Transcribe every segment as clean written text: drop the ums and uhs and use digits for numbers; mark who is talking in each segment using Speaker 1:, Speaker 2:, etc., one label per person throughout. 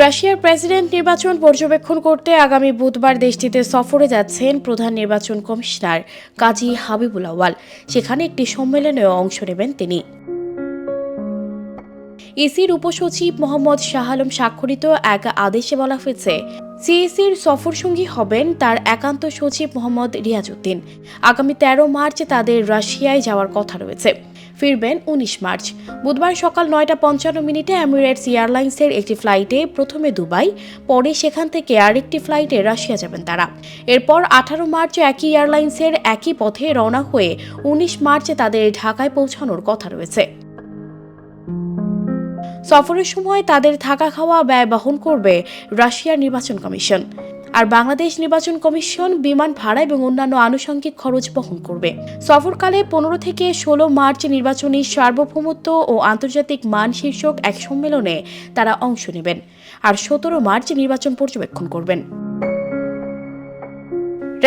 Speaker 1: রাশিয়ার প্রেসিডেন্ট নির্বাচন পর্যবেক্ষণ করতে আগামী বুধবার দেশটিতে সফরে যাচ্ছেন প্রধান নির্বাচন কমিশনার কাজী হাবিবুল আউয়াল। সেখানে একটি সম্মেলনেও অংশ নেবেন তিনি। ইসির উপসচিব মোহাম্মদ শাহ আলম স্বাক্ষরিত এক আদেশে বলা হয়েছে, সিইসির সফরসঙ্গী হবেন তার একান্ত সচিব মোহাম্মদ রিয়াজউদ্দিন। আগামী ১৩ মার্চ তাদের রাশিয়ায় যাওয়ার কথা রয়েছে। ফিরবেন ১৯ মার্চ। বুধবার সকাল ৯:৫৫ এমিরেটস এয়ারলাইন্সের একটি ফ্লাইটে প্রথমে দুবাই, পরে সেখান থেকে আরেকটি ফ্লাইটে রাশিয়া যাবেন তারা। এরপর ১৮ মার্চ একই এয়ারলাইন্সের একই পথে রওনা হয়ে ১৯ মার্চ তাদের ঢাকায় পৌঁছানোর কথা রয়েছে। সফরের সময় তাদের থাকা খাওয়া ব্যয় বহন করবে রাশিয়ার নির্বাচন কমিশন, আর বাংলাদেশ নির্বাচন কমিশন বিমান ভাড়া এবং অন্যান্য আনুষঙ্গিক খরচ বহন করবে। সফরকালে ১৫ থেকে ১৬ মার্চ নির্বাচনী সার্বভৌমত্ব ও আন্তর্জাতিক মান শীর্ষক এক সম্মেলনে তারা অংশ নেবেন, আর ১৭ মার্চ নির্বাচন পর্যবেক্ষণ করবেন।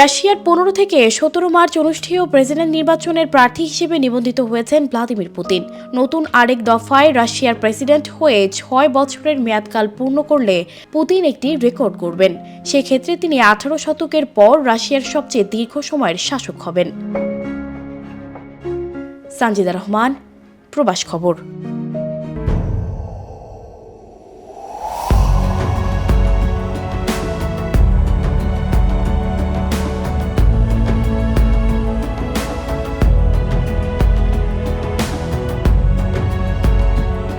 Speaker 1: রাশিয়ার ১৫ থেকে ১৭ মার্চ অনুষ্ঠেয় প্রেসিডেন্ট নির্বাচনের প্রার্থী হিসেবে নিবন্ধিত হয়েছেন ভ্লাদিমির পুতিন। নতুন আরেক দফায় রাশিয়ার প্রেসিডেন্ট হয়ে ৬ বছরের মেয়াদকাল পূর্ণ করলে পুতিন একটি রেকর্ড গড়বেন। সেক্ষেত্রে তিনি ১৮ শতকের পর রাশিয়ার সবচেয়ে দীর্ঘ সময়ের শাসক হবেন। সানজিদা রহমান, প্রবাস খবর।